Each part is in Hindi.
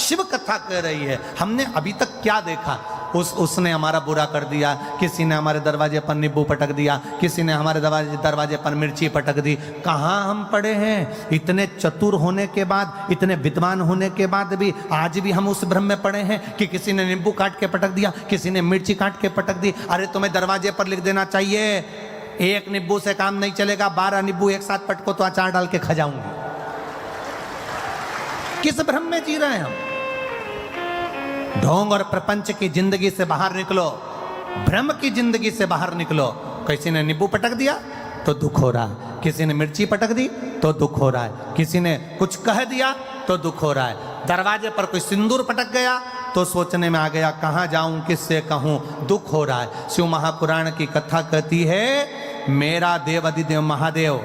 शिव कथा कह रही है। हमने अभी तक क्या देखा? उसने हमारा बुरा कर दिया, किसी ने हमारे दरवाजे पर नींबू पटक दिया, किसी ने हमारे दरवाजे पर मिर्ची पटक दी। कहाँ हम पड़े हैं? इतने चतुर होने के बाद, इतने विद्वान होने के बाद भी आज भी हम उस भ्रम में पड़े हैं कि किसी ने नींबू काट के पटक दिया, किसी ने मिर्ची काट के पटक दी। अरे तुम्हें दरवाजे पर लिख देना चाहिए, एक नींबू से काम नहीं चलेगा, 12 नींबू एक साथ पटको तो अचार डाल के खा जाऊंगी। किस भ्रम में जी रहे हैं हम? ढोंग और प्रपंच की जिंदगी से बाहर निकलो, भ्रम की जिंदगी से बाहर निकलो। किसी ने नींबू पटक दिया तो दुख हो रहा है, किसी ने मिर्ची पटक दी तो दुख हो रहा है, किसी ने कुछ कह दिया तो दुख हो रहा है, दरवाजे पर कोई सिंदूर पटक गया तो सोचने में आ गया कहाँ जाऊं, किससे कहूं, दुख हो रहा है। शिव महापुराण की कथा कहती है मेरा देव अधिदेव महादेव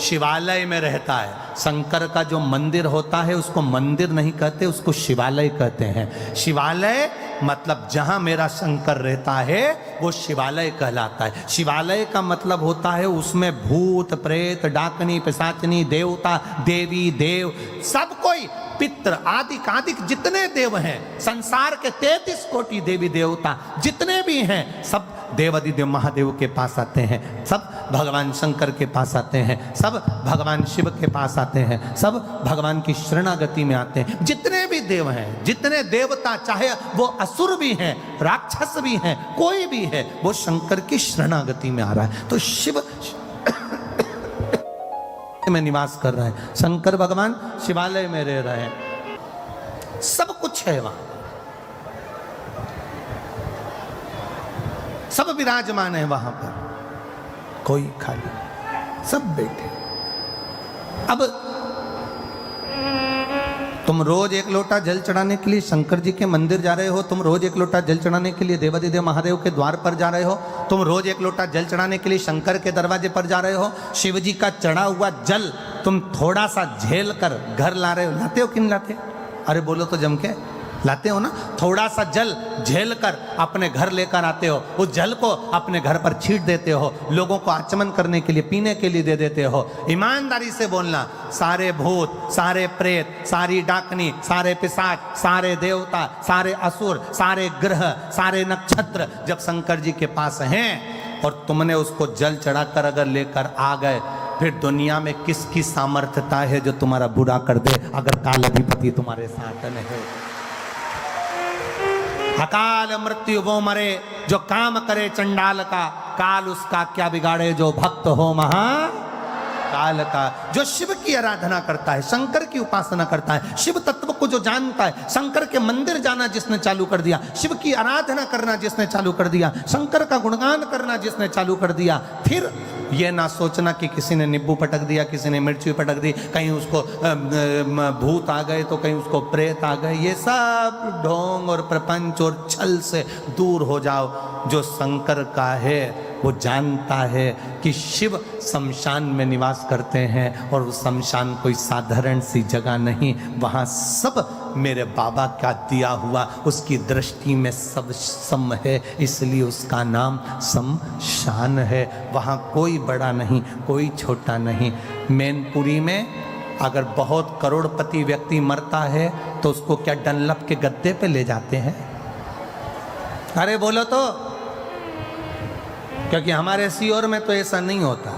शिवालय में रहता है। शंकर का जो मंदिर होता है उसको मंदिर नहीं कहते, उसको शिवालय कहते हैं। शिवालय मतलब जहां मेरा शंकर रहता है वो शिवालय कहलाता है। शिवालय का मतलब होता है उसमें भूत प्रेत डाकनी पिशाचनी देवता देवी देव सब कोई, पितृ आदि आदि जितने देव हैं संसार के 33 कोटि देवी देवता जितने भी हैं सब देवादिदेव महादेव के पास आते हैं, सब भगवान शंकर के पास आते हैं, सब भगवान शिव के पास आते हैं, सब भगवान की शरणागति में आते हैं। जितने भी देव हैं, जितने देवता, चाहे वो असुर भी हैं, राक्षस भी हैं, कोई भी है, वो शंकर की शरणागति में आ रहा है। तो शिव में निवास कर रहे हैं, शंकर भगवान शिवालय में रह रहे हैं, सब कुछ है वहां, सब विराजमान है वहां पर, कोई खाली, सब बैठे। अब तुम रोज एक लोटा जल चढ़ाने के लिए शंकर जी के मंदिर जा रहे हो, तुम रोज एक लोटा जल चढ़ाने के लिए देवादिदेव महादेव के द्वार पर जा रहे हो, तुम रोज एक लोटा जल चढ़ाने के लिए शंकर के दरवाजे पर जा रहे हो। शिव जी का चढ़ा हुआ जल तुम थोड़ा सा झेल कर घर ला रहे हो, लाते हो कि नहीं लाते? अरे बोलो तो जम के, लाते हो ना? थोड़ा सा जल झेल कर अपने घर लेकर आते हो, उस जल को अपने घर पर छीट देते हो, लोगों को आचमन करने के लिए, पीने के लिए दे देते हो। ईमानदारी से बोलना, सारे भूत, सारे प्रेत, सारी डाकनी, सारे पिशाच, सारे देवता, सारे असुर, सारे ग्रह, सारे नक्षत्र जब शंकर जी के पास हैं और तुमने उसको जल चढ़ाकर अगर लेकर आ गए, फिर दुनिया में किसकी सामर्थ्यता है जो तुम्हारा बुरा कर दे अगर काल अधिपति तुम्हारे साथ नहीं? अकाल मृत्यु वो मरे जो काम करे चंडाल का, काल उसका क्या बिगाड़े जो भक्त हो महा काल का। जो शिव की आराधना करता है, शंकर की उपासना करता है, शिव तत्व को जो जानता है, शंकर के मंदिर जाना जिसने चालू कर दिया, शिव की आराधना करना जिसने चालू कर दिया, शंकर का गुणगान करना जिसने चालू कर दिया, फिर ये ना सोचना कि किसी ने नींबू पटक दिया, किसी ने मिर्ची पटक दी, कहीं उसको भूत आ गए तो कहीं उसको प्रेत आ गए। ये सब ढोंग और प्रपंच और छल से दूर हो जाओ। जो शंकर का है वो जानता है कि शिव शमशान में निवास करते हैं और वो शमशान कोई साधारण सी जगह नहीं, वहाँ सब मेरे बाबा का दिया हुआ, उसकी दृष्टि में सब सम है, इसलिए उसका नाम शमशान है। वहाँ कोई बड़ा नहीं, कोई छोटा नहीं। मैनपुरी में अगर बहुत करोड़पति व्यक्ति मरता है तो उसको क्या डनलप के गद्दे पे ले जाते हैं? अरे बोलो तो, क्योंकि हमारे सीओर में तो ऐसा नहीं होता।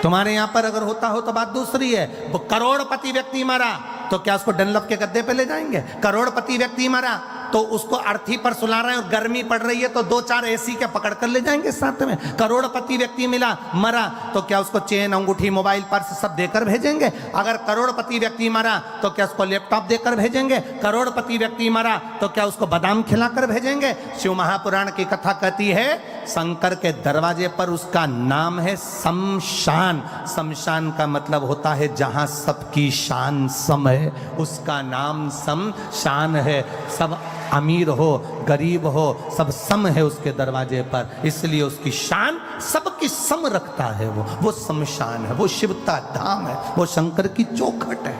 तुम्हारे यहां पर अगर होता हो तो बात दूसरी है। वो करोड़पति व्यक्ति मरा तो क्या उसको डनलप के गद्दे पे ले जाएंगे? करोड़पति व्यक्ति मरा तो उसको अर्थी पर सुला रहे हैं और गर्मी पड़ रही है तो 2-4 एसी के पकड़ कर ले जाएंगे साथ में। करोड़पति व्यक्ति मरा तो क्या उसको चेन अंगूठी मोबाइल पर्स सब देकर भेजेंगे? अगर करोड़पति व्यक्ति मरा तो क्या उसको लैपटॉप देकर भेजेंगे? करोड़पति व्यक्ति मरा तो क्या उसको बादाम खिलाकर भेजेंगे? शिव महापुराण की कथा कहती है शंकर के दरवाजे पर उसका नाम है शमशान। शमशान का मतलब होता है जहां सबकी शान सम है, उसका नाम शमशान है। सब अमीर हो गरीब हो सब सम है उसके दरवाजे पर, इसलिए उसकी शान सबकी सम रखता है। वो शमशान है, वो शिवता धाम है, वो शंकर की चौखट है।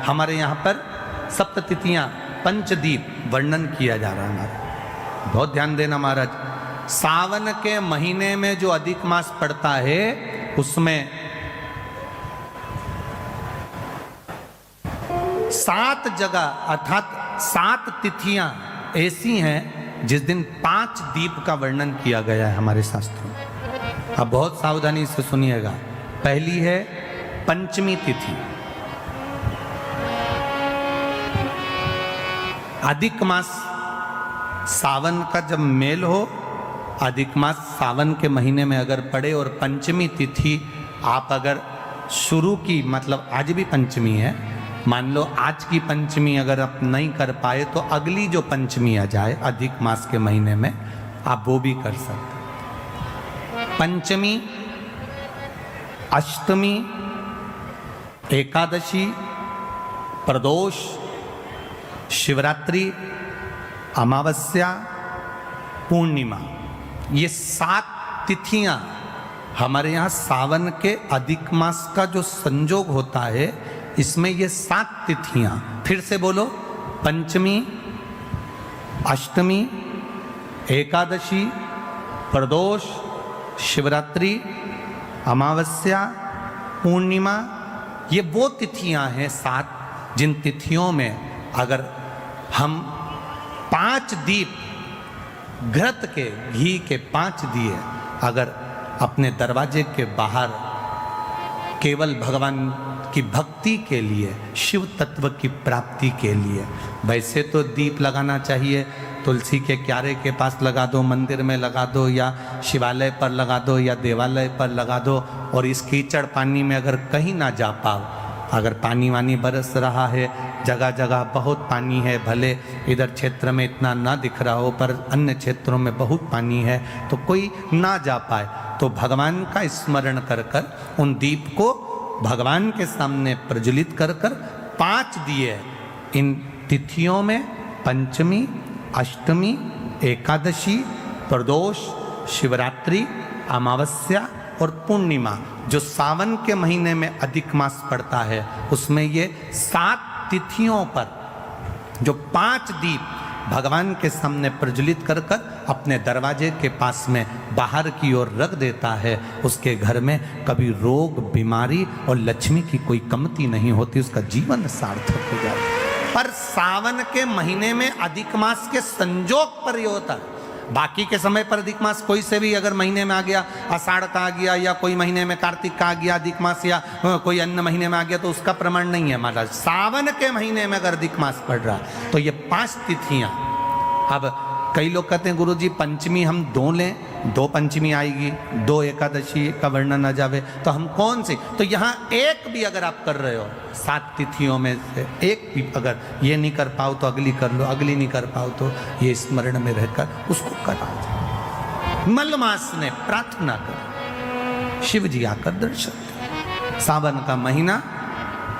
हमारे यहाँ पर सप्ततिथियां पंचदीप वर्णन किया जा रहा है। बहुत ध्यान देना महाराज। सावन के महीने में जो अधिक मास पड़ता उसमें 7 जगह अर्थात 7 तिथियां ऐसी हैं जिस दिन 5 दीप का वर्णन किया गया है हमारे शास्त्रों में। अब बहुत सावधानी से सुनिएगा। पहली है पंचमी तिथि। अधिक मास सावन का जब मेल हो, अधिक मास सावन के महीने में अगर पड़े और पंचमी तिथि आप अगर शुरू की, मतलब आज भी पंचमी है, मान लो आज की पंचमी अगर आप नहीं कर पाए तो अगली जो पंचमी आ जाए अधिक मास के महीने में, आप वो भी कर सकते। पंचमी, अष्टमी, एकादशी, प्रदोष, शिवरात्रि, अमावस्या, पूर्णिमा, ये 7 तिथियां हमारे यहाँ सावन के अधिक मास का जो संजोग होता है, इसमें ये 7 तिथियां, फिर से बोलो, पंचमी, अष्टमी, एकादशी, प्रदोष, शिवरात्रि, अमावस्या, पूर्णिमा, ये वो तिथियां हैं 7 जिन तिथियों में अगर हम 5 दीप घृत के, घी के 5 दिए अगर अपने दरवाजे के बाहर केवल भगवान की भक्ति के लिए, शिव तत्व की प्राप्ति के लिए, वैसे तो दीप लगाना चाहिए, तुलसी के क्यारे के पास लगा दो, मंदिर में लगा दो, या शिवालय पर लगा दो, या देवालय पर लगा दो। और इस कीचड़ पानी में अगर कहीं ना जा पाओ, अगर पानी वानी बरस रहा है, जगह जगह बहुत पानी है, भले इधर क्षेत्र में इतना ना दिख रहा हो पर अन्य क्षेत्रों में बहुत पानी है, तो कोई ना जा पाए तो भगवान का स्मरण कर कर उन दीप को भगवान के सामने प्रज्वलित कर कर 5 दिए इन तिथियों में, पंचमी, अष्टमी, एकादशी, प्रदोष, शिवरात्रि, अमावस्या और पूर्णिमा, जो सावन के महीने में अधिक मास पड़ता है, उसमें ये 7 तिथियों पर जो 5 दीप भगवान के सामने प्रज्वलित कर कर अपने दरवाजे के पास में बाहर की ओर रख देता है, उसके घर में कभी रोग, बीमारी और लक्ष्मी की कोई कमती नहीं होती, उसका जीवन सार्थक हो जाता है। पर सावन के महीने में अधिक मास के संजोग पर ये होता है। बाकी के समय पर अधिक मास कोई से भी अगर महीने में आ गया, आषाढ़ का आ गया, या कोई महीने में कार्तिक का आ गया अधिक मास, या कोई अन्य महीने में आ गया, तो उसका प्रमाण नहीं है महाराज। सावन के महीने में अगर अधिक मास पड़ रहा तो ये 5 तिथियां। अब कई लोग कहते हैं गुरुजी पंचमी हम 2 लें, 2 पंचमी आएगी, 2 एकादशी का वर्णन आ जावे, तो हम कौन सी? तो यहाँ एक भी अगर आप कर रहे हो 7 तिथियों में से एक भी अगर ये नहीं कर पाओ तो अगली कर लो, अगली नहीं कर पाओ तो ये स्मरण में रहकर उसको करा जाए। मलमास ने प्रार्थना कर, शिव जी आकर दर्शन दे। सावन का महीना,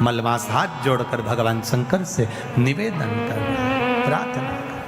मलमास हाथ जोड़कर भगवान शंकर से निवेदन कर, प्रार्थना